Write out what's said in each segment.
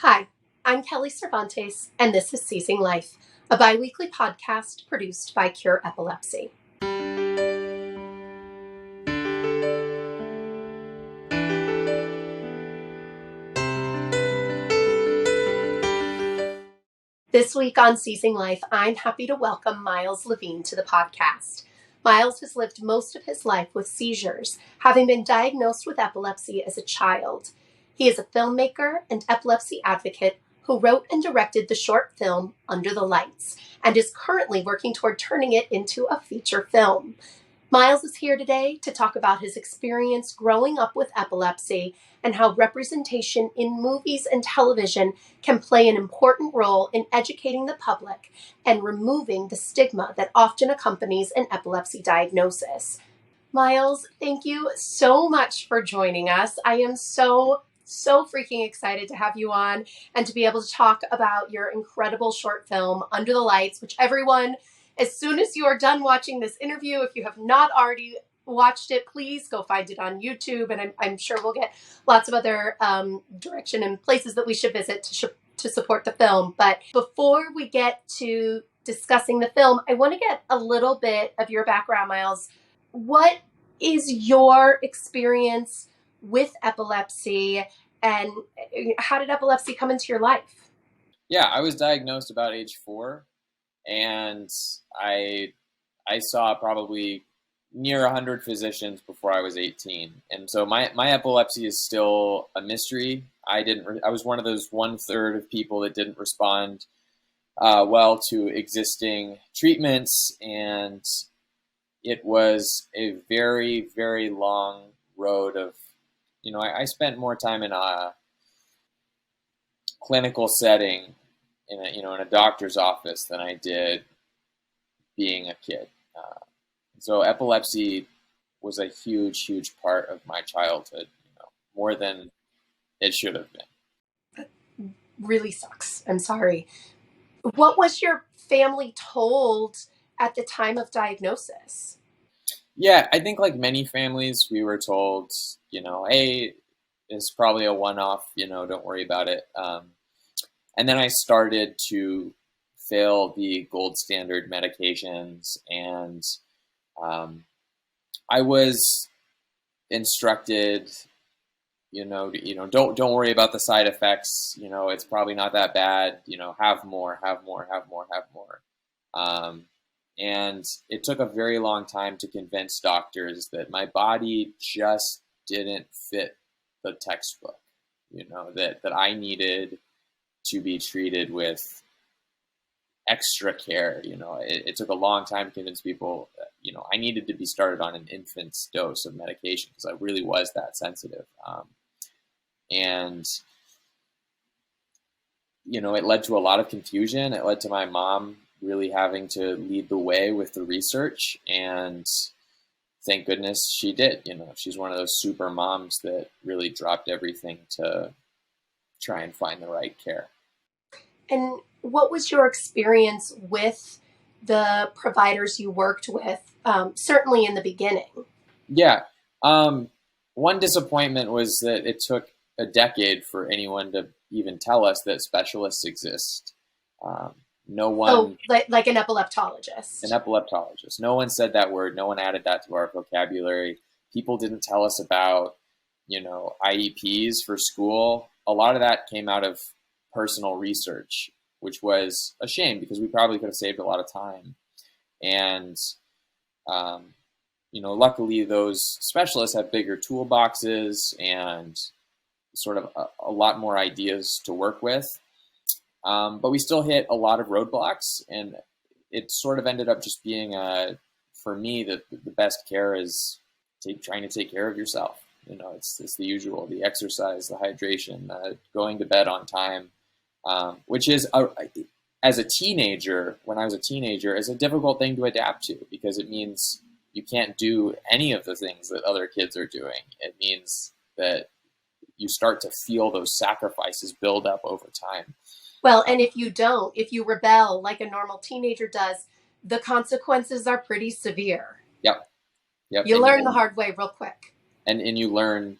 Hi, I'm Kelly Cervantes, and this is Seizing Life, a bi-weekly podcast produced by Cure Epilepsy. This week on Seizing Life, I'm happy to welcome Miles Levin to the podcast. Miles has lived most of his life with seizures, having been diagnosed with epilepsy as a child. He is a filmmaker and epilepsy advocate who wrote and directed the short film Under the Lights, and is currently working toward turning it into a feature film. Miles is here today to talk about his experience growing up with epilepsy and how representation in movies and television can play an important role in educating the public and removing the stigma that often accompanies an epilepsy diagnosis. Miles, thank you so much for joining us. I am so freaking excited to have you on and to be able to talk about your incredible short film, Under the Lights, which everyone, as soon as you are done watching this interview, if you have not already watched it, please go find it on YouTube. And I'm sure we'll get lots of other direction and places that we should visit to support the film. But before we get to discussing the film, I want to get a little bit of your background, Miles. What is your experience with epilepsy, and how did epilepsy come into your life? Yeah, I was diagnosed about age 4, and I saw probably near 100 physicians before I was 18. And so my epilepsy is still a mystery. I was one of those 1/3 of people that didn't respond well to existing treatments, and it was a very, very long road of, I spent more time in a clinical setting in a doctor's office than I did being a kid. So epilepsy was a huge, huge part of my childhood, more than it should have been. That really sucks. I'm sorry. What was your family told at the time of diagnosis? Yeah, I think like many families, we were told, hey, it's probably a one-off, don't worry about it. And then I started to fail the gold standard medications, and I was instructed, don't worry about the side effects. It's probably not that bad. Have more. And it took a very long time to convince doctors that my body just didn't fit the textbook, that I needed to be treated with extra care. It took a long time to convince people that, I needed to be started on an infant's dose of medication because I really was that sensitive. And it led to a lot of confusion. It led to my mom really having to lead the way with the research, and thank goodness she did. She's one of those super moms that really dropped everything to try and find the right care. And what was your experience with the providers you worked with, certainly in the beginning? Yeah. One disappointment was that it took a decade for anyone to even tell us that specialists exist. No one. Oh, like an epileptologist. An epileptologist. No one said that word. No one added that to our vocabulary. People didn't tell us about, IEPs for school. A lot of that came out of personal research, which was a shame because we probably could have saved a lot of time. And, luckily those specialists have bigger toolboxes and sort of a lot more ideas to work with. But we still hit a lot of roadblocks, and it sort of ended up just being, for me, the best care is trying to take care of yourself. It's the usual, the exercise, the hydration, going to bed on time, which is, as a teenager, when I was a teenager, is a difficult thing to adapt to because it means you can't do any of the things that other kids are doing. It means that you start to feel those sacrifices build up over time. Well, and if you rebel like a normal teenager does, the consequences are pretty severe. Yep. You learn the hard way real quick. And you learn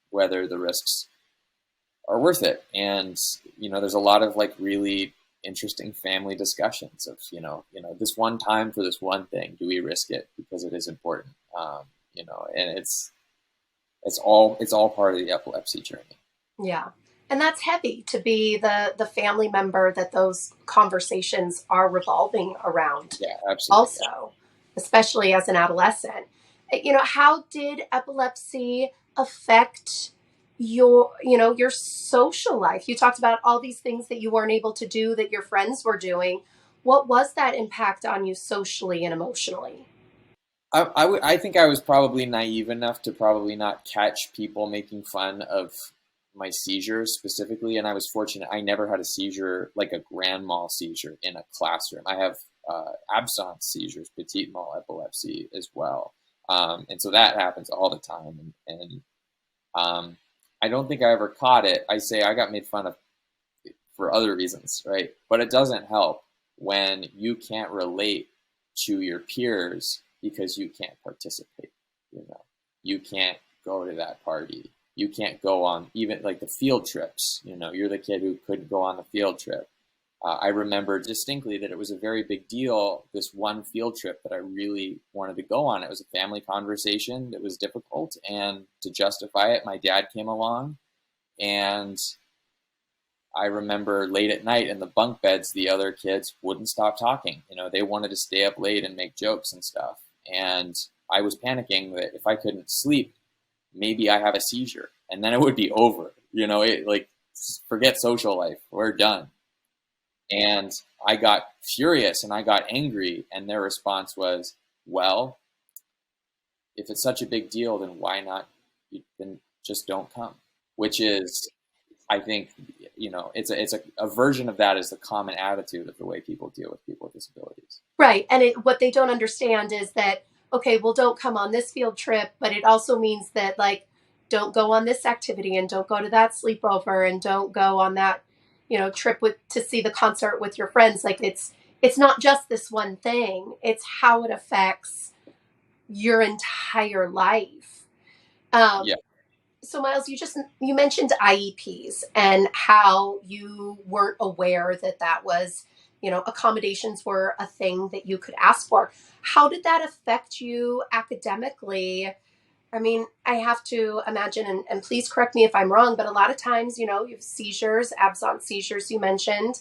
whether the risks are worth it. And, there's a lot of like really interesting family discussions of, this one time for this one thing, do we risk it because it is important? And it's all part of the epilepsy journey. Yeah. And that's heavy to be the family member that those conversations are revolving around. Yeah, absolutely. Also, especially as an adolescent. How did epilepsy affect your social life? You talked about all these things that you weren't able to do that your friends were doing. What was that impact on you socially and emotionally? I think I was probably naive enough to probably not catch people making fun of my seizures specifically, and I was fortunate. I never had a seizure, like a grand mal seizure in a classroom. I have absence seizures, petit mal epilepsy as well, and so that happens all the time. And I don't think I ever caught it. I say I got made fun of for other reasons, right? But it doesn't help when you can't relate to your peers because you can't participate. You can't go to that party. You can't go on even like the field trips. You're the kid who couldn't go on the field trip. I remember distinctly that it was a very big deal, this one field trip that I really wanted to go on. It was a family conversation that was difficult, and to justify it, my dad came along, and I remember late at night in the bunk beds, the other kids wouldn't stop talking. They wanted to stay up late and make jokes and stuff. And I was panicking that if I couldn't sleep, maybe I have a seizure, and then it would be over. Forget social life. We're done. And I got furious and I got angry. And their response was, well, if it's such a big deal, then why not? Then just don't come, which is, I think, it's a version of that is the common attitude of the way people deal with people with disabilities. Right. And what they don't understand is that, okay, well, don't come on this field trip, but it also means that, like, don't go on this activity and don't go to that sleepover and don't go on that, trip to see the concert with your friends. Like, it's not just this one thing. It's how it affects your entire life. Yeah. So Miles, you mentioned IEPs and how you weren't aware that was, accommodations were a thing that you could ask for. How did that affect you academically? I mean, I have to imagine, and please correct me if I'm wrong, but a lot of times, you have seizures, absence seizures you mentioned,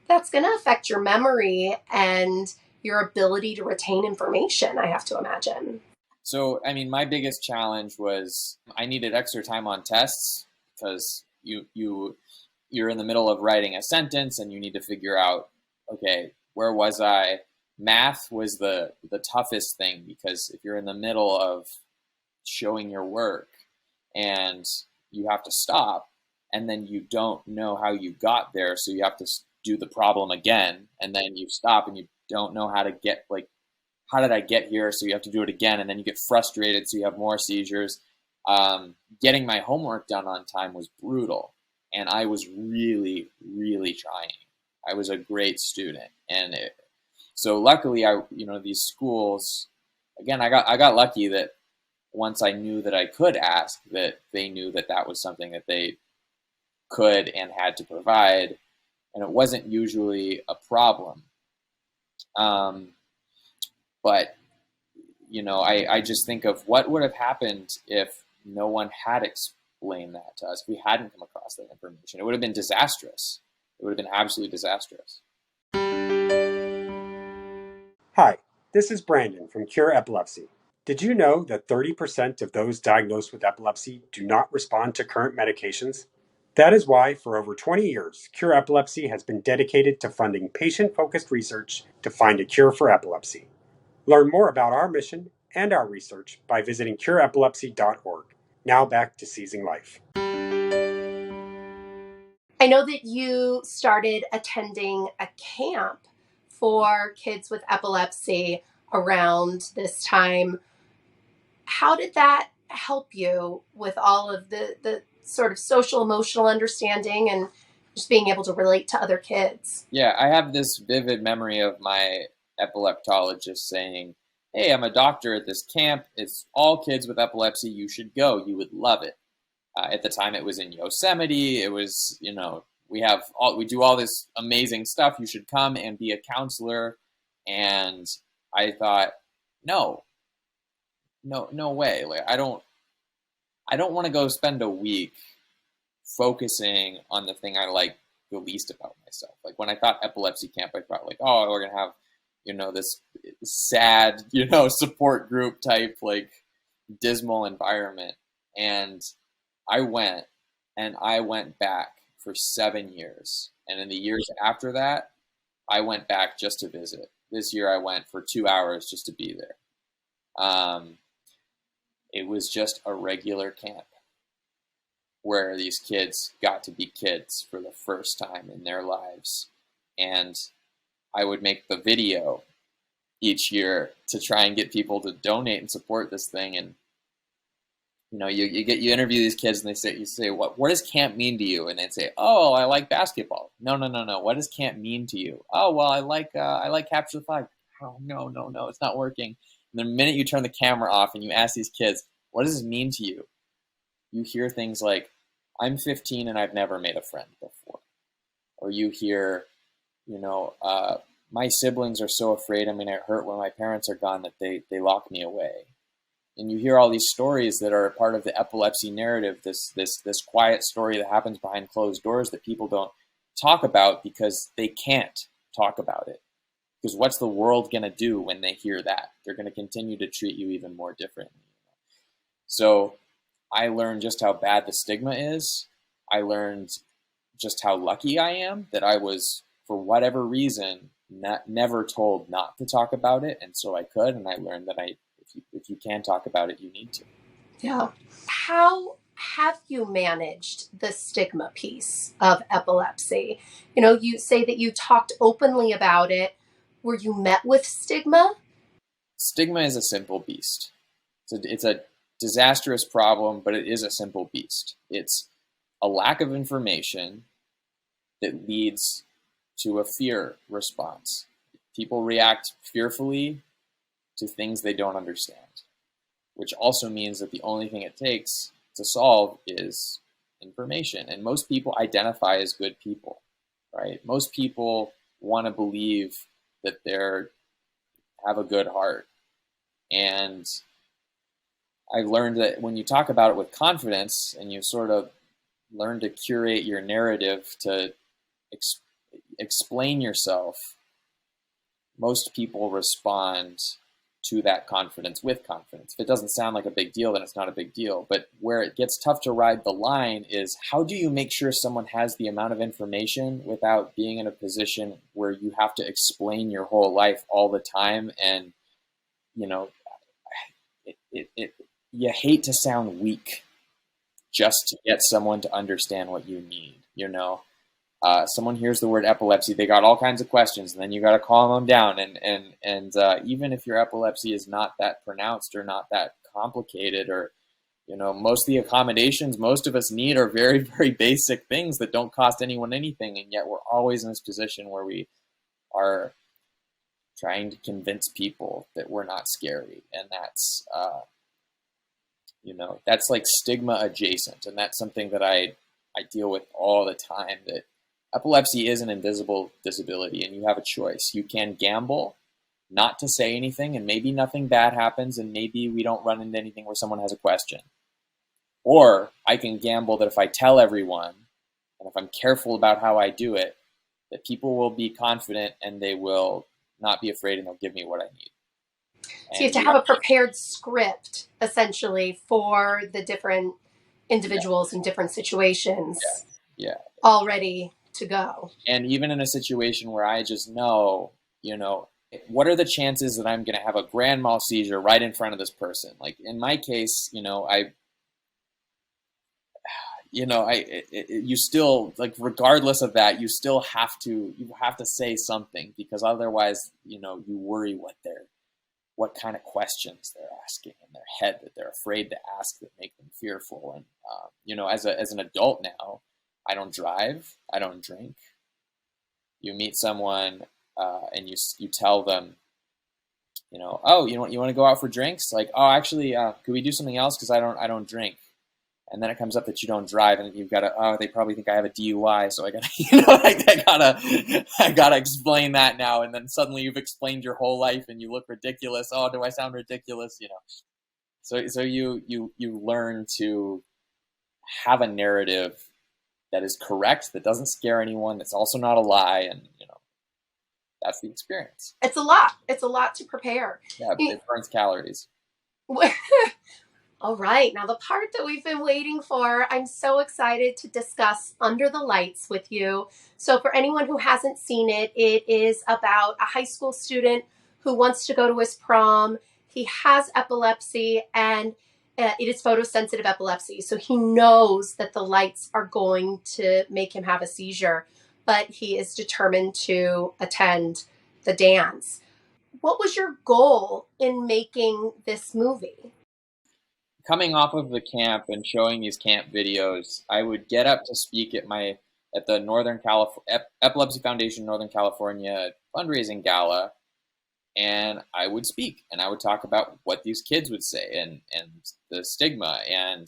that's going to affect your memory and your ability to retain information, I have to imagine. So, I mean, my biggest challenge was I needed extra time on tests because you're in the middle of writing a sentence and you need to figure out, okay, where was I? Math was the toughest thing because if you're in the middle of showing your work and you have to stop and then you don't know how you got there, so you have to do the problem again, and then you stop and you don't know how to get, like, how did I get here? So you have to do it again, and then you get frustrated, so you have more seizures. Getting my homework done on time was brutal, and I was really, really trying. I was a great student, and so luckily, these schools, again, I got lucky that once I knew that I could ask, that they knew that that was something that they could and had to provide, and it wasn't usually a problem. But I just think of what would have happened if no one had explained that to us, if we hadn't come across that information. It would have been disastrous. It would have been absolutely disastrous. Hi, this is Brandon from Cure Epilepsy. Did you know that 30% of those diagnosed with epilepsy do not respond to current medications? That is why, for over 20 years, Cure Epilepsy has been dedicated to funding patient-focused research to find a cure for epilepsy. Learn more about our mission and our research by visiting cureepilepsy.org. Now back to Seizing Life. I know that you started attending a camp for kids with epilepsy around this time. How did that help you with all of the sort of social emotional understanding and just being able to relate to other kids? Yeah, I have this vivid memory of my epileptologist saying, "Hey, I'm a doctor at this camp. It's all kids with epilepsy. You should go. You would love it." At the time, it was in Yosemite. It was, we do all this amazing stuff. You should come and be a counselor. And I thought, no way. Like, I don't want to go spend a week focusing on the thing I like the least about myself. Like, when I thought epilepsy camp, I thought like, oh, we're gonna have, this sad, support group type, like, dismal environment. And I went back for 7 years. And in the years after that, I went back just to visit. This year I went for 2 hours just to be there. It was just a regular camp where these kids got to be kids for the first time in their lives. And I would make the video each year to try and get people to donate and support this thing. And you interview these kids and you say, what does camp mean to you? And they'd say, oh, I like basketball. No. What does camp mean to you? Oh, well, I like capture the flag. Oh, no, it's not working. And the minute you turn the camera off and you ask these kids, what does this mean to you? You hear things like, I'm 15 and I've never made a friend before. Or you hear, my siblings are so afraid I'm going to get hurt when my parents are gone that they lock me away. And you hear all these stories that are a part of the epilepsy narrative, this quiet story that happens behind closed doors that people don't talk about because they can't talk about it. Because what's the world going to do when they hear that? They're going to continue to treat you even more differently. So I learned just how bad the stigma is. I learned just how lucky I am that I was, for whatever reason, never told not to talk about it. And so I could, and I learned that if you can talk about it, you need to. Yeah. How have you managed the stigma piece of epilepsy? You say that you talked openly about it. Were you met with stigma? Stigma is a simple beast. It's a disastrous problem, but it is a simple beast. It's a lack of information that leads to a fear response. People react fearfully to things they don't understand, which also means that the only thing it takes to solve is information. And most people identify as good people, right? Most people want to believe that they have a good heart. And I learned that when you talk about it with confidence and you sort of learn to curate your narrative to explain yourself, most people respond to that confidence with confidence. If it doesn't sound like a big deal, then it's not a big deal. But where it gets tough to ride the line is, how do you make sure someone has the amount of information without being in a position where you have to explain your whole life all the time? And, you hate to sound weak just to get someone to understand what you need. Someone hears the word epilepsy, they got all kinds of questions, and then you got to calm them down. And even if your epilepsy is not that pronounced or not that complicated, or most of the accommodations most of us need are very, very basic things that don't cost anyone anything, and yet we're always in this position where we are trying to convince people that we're not scary, and that's that's like stigma adjacent, and that's something that I deal with all the time. That epilepsy is an invisible disability, and you have a choice. You can gamble not to say anything, and maybe nothing bad happens, and maybe we don't run into anything where someone has a question. Or I can gamble that if I tell everyone, and if I'm careful about how I do it, that people will be confident and they will not be afraid, and they'll give me what I need. So you have to have a prepared script, essentially, for the different individuals in different situations. Yeah. All ready to go. And even in a situation where I just know, what are the chances that I'm going to have a grand mal seizure right in front of this person? Like in my case, you still, like, regardless of that, you still have to say something, because otherwise, you worry what kind of questions they're asking in their head that they're afraid to ask that make them fearful. And, as an adult now, I don't drive, I don't drink. You meet someone and you tell them, oh, you want to go out for drinks? Like, oh, actually, could we do something else? Because I don't drink. And then it comes up that you don't drive, and you've got to, oh, they probably think I have a DUI, so I got to, I gotta explain that now. And then suddenly you've explained your whole life, and you look ridiculous. Oh, do I sound ridiculous? So you learn to have a narrative that is correct, that doesn't scare anyone, that's also not a lie, and that's the experience. It's a lot. It's a lot to prepare. Yeah, it burns calories. All right, now the part that we've been waiting for, I'm so excited to discuss Under the Lights with you. So for anyone who hasn't seen it, it is about a high school student who wants to go to his prom. He has epilepsy, and it is photosensitive epilepsy. So he knows that the lights are going to make him have a seizure, but he is determined to attend the dance. What was your goal in making this movie? Coming off of the camp and showing these camp videos, I would get up to speak at the Northern California Epilepsy Foundation Northern California fundraising gala, and I would speak and I would talk about what these kids would say and the stigma. And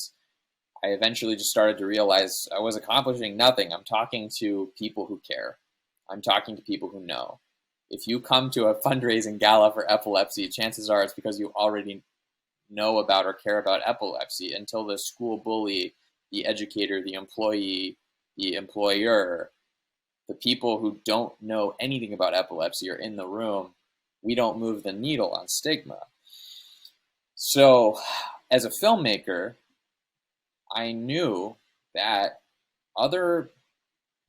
I eventually just started to realize I was accomplishing nothing. I'm talking to people who care. I'm talking to people who know. If you come to a fundraising gala for epilepsy, chances are it's because you already know about or care about epilepsy, until the school bully, the educator, the employee, the employer, the people who don't know anything about epilepsy are in the room. We don't move the needle on stigma. So as a filmmaker, I knew that other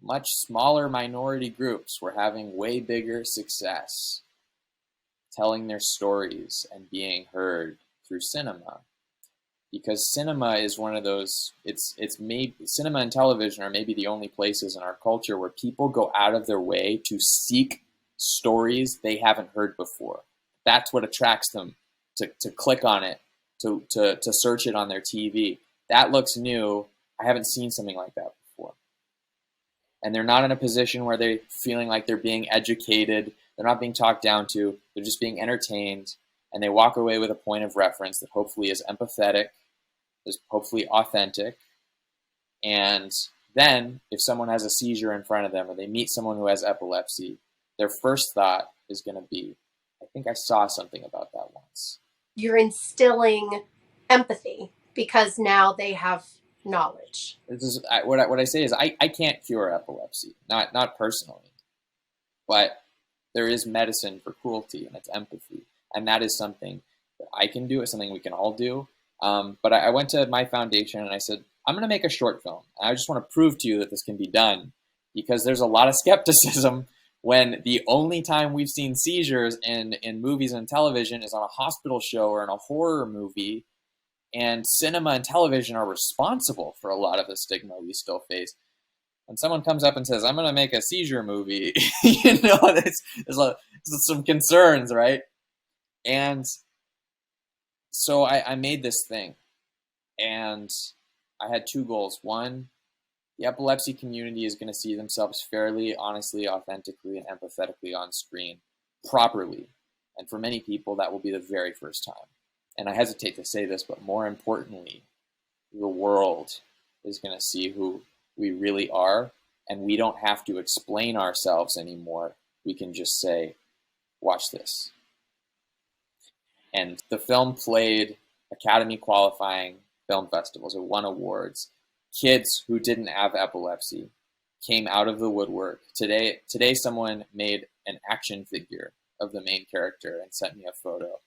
much smaller minority groups were having way bigger success telling their stories and being heard through cinema, because cinema is one of those, it's maybe cinema and television are maybe the only places in our culture where people go out of their way to seek stories they haven't heard before. That's what attracts them to click on it, to search it on their TV. That looks new. I haven't seen something like that before. And they're not in a position where they're feeling like they're being educated. They're not being talked down to. They're just being entertained. And they walk away with a point of reference that hopefully is empathetic, is hopefully authentic. And then if someone has a seizure in front of them or they meet someone who has epilepsy, their first thought is going to be, I think I saw something about that once. You're instilling empathy because now they have knowledge. This is what I say is I can't cure epilepsy, not personally, but there is medicine for cruelty, and it's empathy. And that is something that I can do. It's something we can all do. But I went to my foundation and I said, I'm going to make a short film. And I just want to prove to you that this can be done, because there's a lot of skepticism when the only time we've seen seizures in movies and television is on a hospital show or in a horror movie. And cinema and television are responsible for a lot of the stigma we still face. When someone comes up and says, I'm going to make a seizure movie, there's some concerns, right? And so I made this thing, and I had two goals. One, the epilepsy community is going to see themselves fairly, honestly, authentically, and empathetically on screen properly. And for many people, that will be the very first time. And I hesitate to say this, but more importantly, the world is going to see who we really are, and we don't have to explain ourselves anymore. We can just say, watch this. And the film played Academy qualifying film festivals. It won awards. Kids who didn't have epilepsy came out of the woodwork. Today someone made an action figure of the main character and sent me a photo.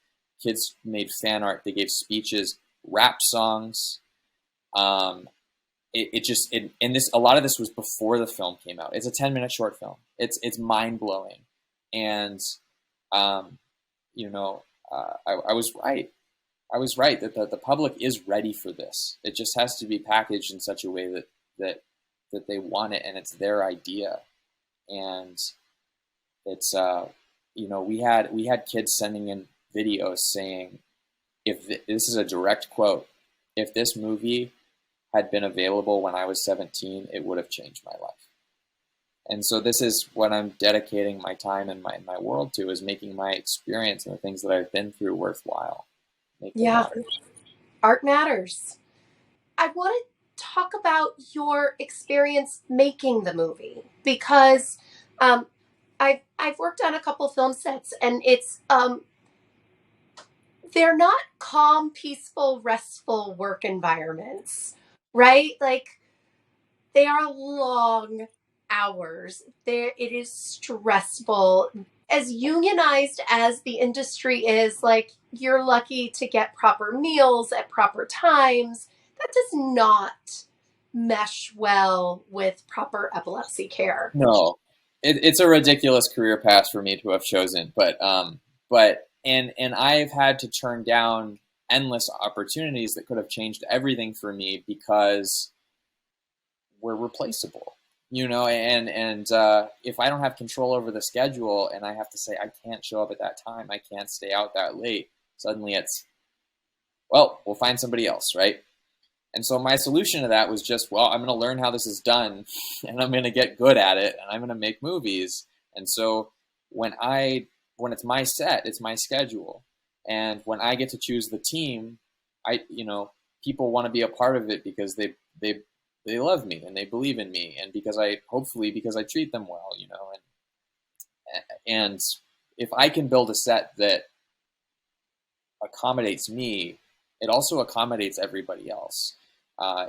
Kids made fan art. They gave speeches, rap songs. A lot of this was before the film came out. It's a 10-minute short film. It's mind blowing, and I was right. I was right that the public is ready for this. It just has to be packaged in such a way that they want it, and it's their idea. And it's we had kids sending in videos saying, this is a direct quote, if this movie had been available when I was 17, it would have changed my life. And so this is what I'm dedicating my time and my world to, is making my experience and the things that I've been through worthwhile. Yeah, art matters. I wanted talk about your experience making the movie, because I've worked on a couple film sets, and it's they're not calm, peaceful, restful work environments, right? Like, they are long hours. There, it is stressful. As unionized as the industry is, like, you're lucky to get proper meals at proper times. That does not mesh well with proper epilepsy care. No, it's a ridiculous career path for me to have chosen, but I've had to turn down endless opportunities that could have changed everything for me because we're replaceable, and if I don't have control over the schedule and I have to say I can't show up at that time, I can't stay out that late, suddenly it's, well, we'll find somebody else, right? And so my solution to that was just, well, I'm going to learn how this is done, and I'm going to get good at it, and I'm going to make movies. And so when it's my set, it's my schedule, and when I get to choose the team, people want to be a part of it because they love me and they believe in me, and because I treat them well, and if I can build a set that accommodates me, it also accommodates everybody else.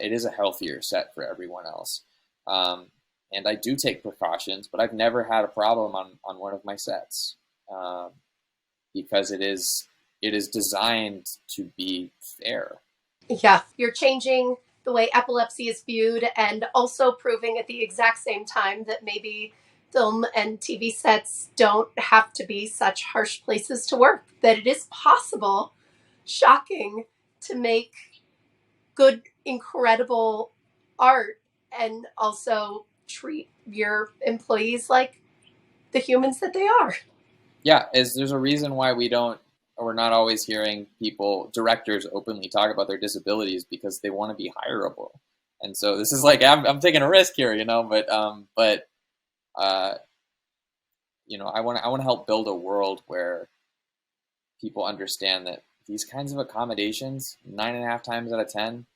It is a healthier set for everyone else. And I do take precautions, but I've never had a problem on one of my sets, because it is designed to be fair. Yeah, you're changing the way epilepsy is viewed, and also proving at the exact same time that maybe film and TV sets don't have to be such harsh places to work, that it is possible, shocking, to make good, incredible art and also treat your employees like the humans that they are. Yeah, there's a reason why we're not always hearing directors openly talk about their disabilities, because they want to be hireable. And so this is like, I'm taking a risk here, but I want to help build a world where people understand that these kinds of accommodations, 9.5 times out of 10,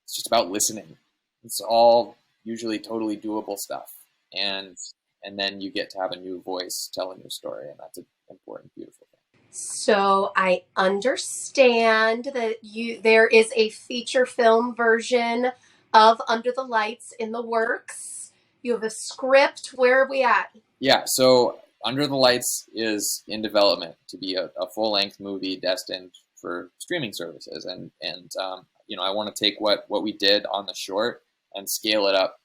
it's just about listening. It's all usually totally doable stuff. And then you get to have a new voice telling your story, and that's an important, beautiful thing. So I understand that there is a feature film version of Under the Lights in the works. You have a script. Where are we at? Yeah, so Under the Lights is in development to be a full-length movie destined for streaming services, and I want to take what we did on the short and scale it up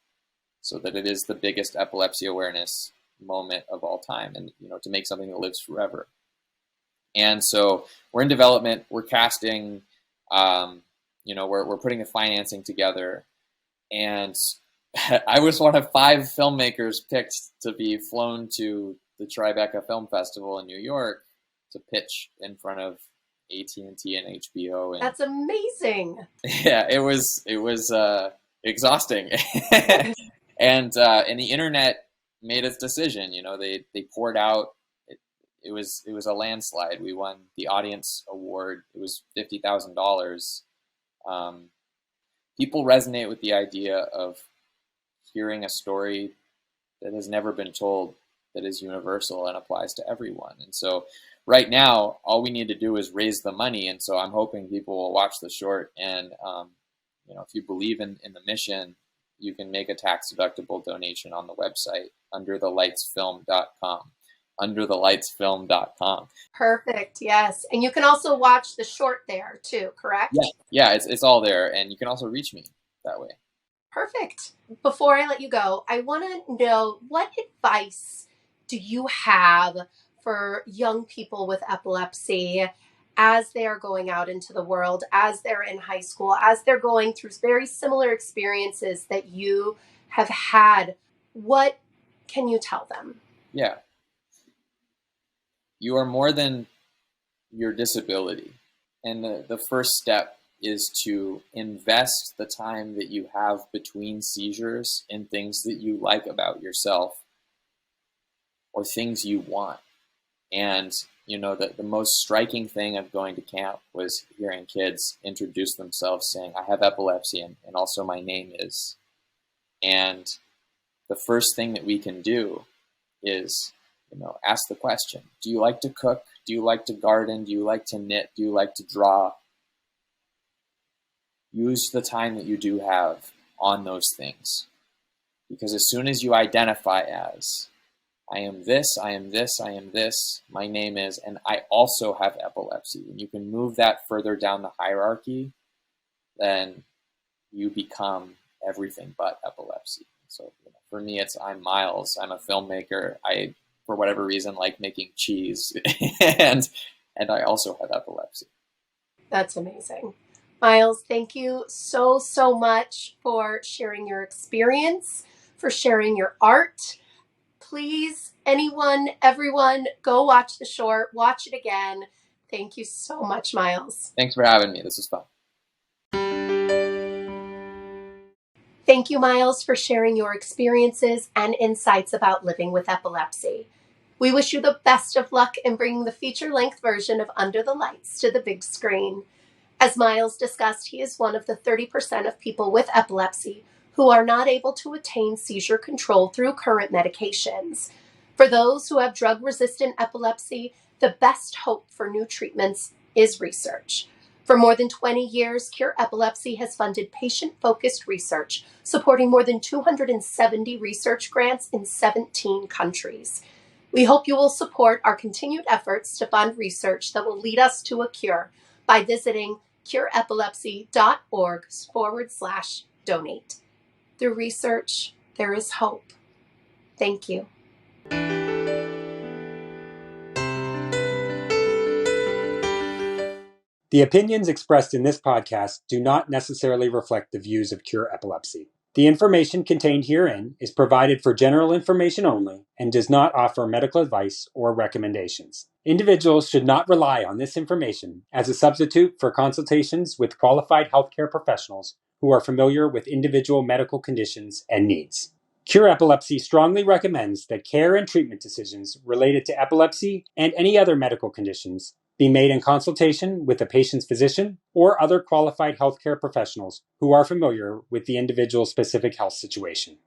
so that it is the biggest epilepsy awareness moment of all time, and to make something that lives forever. And so we're in development, we're casting, we're putting the financing together, and I was one of 5 filmmakers picked to be flown to the Tribeca Film Festival in New York to pitch in front of AT&T and HBO. And that's amazing. Yeah, it was exhausting. And the internet made its decision. They poured out. It was a landslide. We won the audience award. It was $50,000. People resonate with the idea of hearing a story that has never been told, that is universal and applies to everyone. And so right now, all we need to do is raise the money. And so I'm hoping people will watch the short, and if you believe in the mission, you can make a tax-deductible donation on the website, underthelightsfilm.com. underthelightsfilm.com. Perfect. Yes. And you can also watch the short there too, correct? Yeah, it's all there, and you can also reach me that way. Perfect. Before I let you go, I want to know, what advice do you have for young people with epilepsy as they are going out into the world, as they're in high school, as they're going through very similar experiences that you have had? What can you tell them? Yeah. You are more than your disability. And the first step is to invest the time that you have between seizures in things that you like about yourself or things you want. And The most striking thing of going to camp was hearing kids introduce themselves saying, I have epilepsy, and also my name is. And the first thing that we can do is, ask the question, do you like to cook? Do you like to garden? Do you like to knit? Do you like to draw? Use the time that you do have on those things. Because as soon as you identify as, I am this, I am this, I am this, my name is, and I also have epilepsy, and you can move that further down the hierarchy, then you become everything but epilepsy. So for me, I'm Miles. I'm a filmmaker. I, for whatever reason, like making cheese, and I also have epilepsy. That's amazing. Miles, thank you so, so much for sharing your experience, for sharing your art. Please, anyone, everyone, go watch the short, watch it again. Thank you so much, Miles. Thanks for having me. This was fun. Thank you, Miles, for sharing your experiences and insights about living with epilepsy. We wish you the best of luck in bringing the feature-length version of Under the Lights to the big screen. As Miles discussed, he is one of the 30% of people with epilepsy who are not able to attain seizure control through current medications. For those who have drug-resistant epilepsy, the best hope for new treatments is research. For more than 20 years, Cure Epilepsy has funded patient-focused research, supporting more than 270 research grants in 17 countries. We hope you will support our continued efforts to fund research that will lead us to a cure by visiting cureepilepsy.org/donate. Through research, there is hope. Thank you. The opinions expressed in this podcast do not necessarily reflect the views of Cure Epilepsy. The information contained herein is provided for general information only and does not offer medical advice or recommendations. Individuals should not rely on this information as a substitute for consultations with qualified healthcare professionals who are familiar with individual medical conditions and needs. Cure Epilepsy strongly recommends that care and treatment decisions related to epilepsy and any other medical conditions be made in consultation with the patient's physician or other qualified healthcare professionals who are familiar with the individual's specific health situation.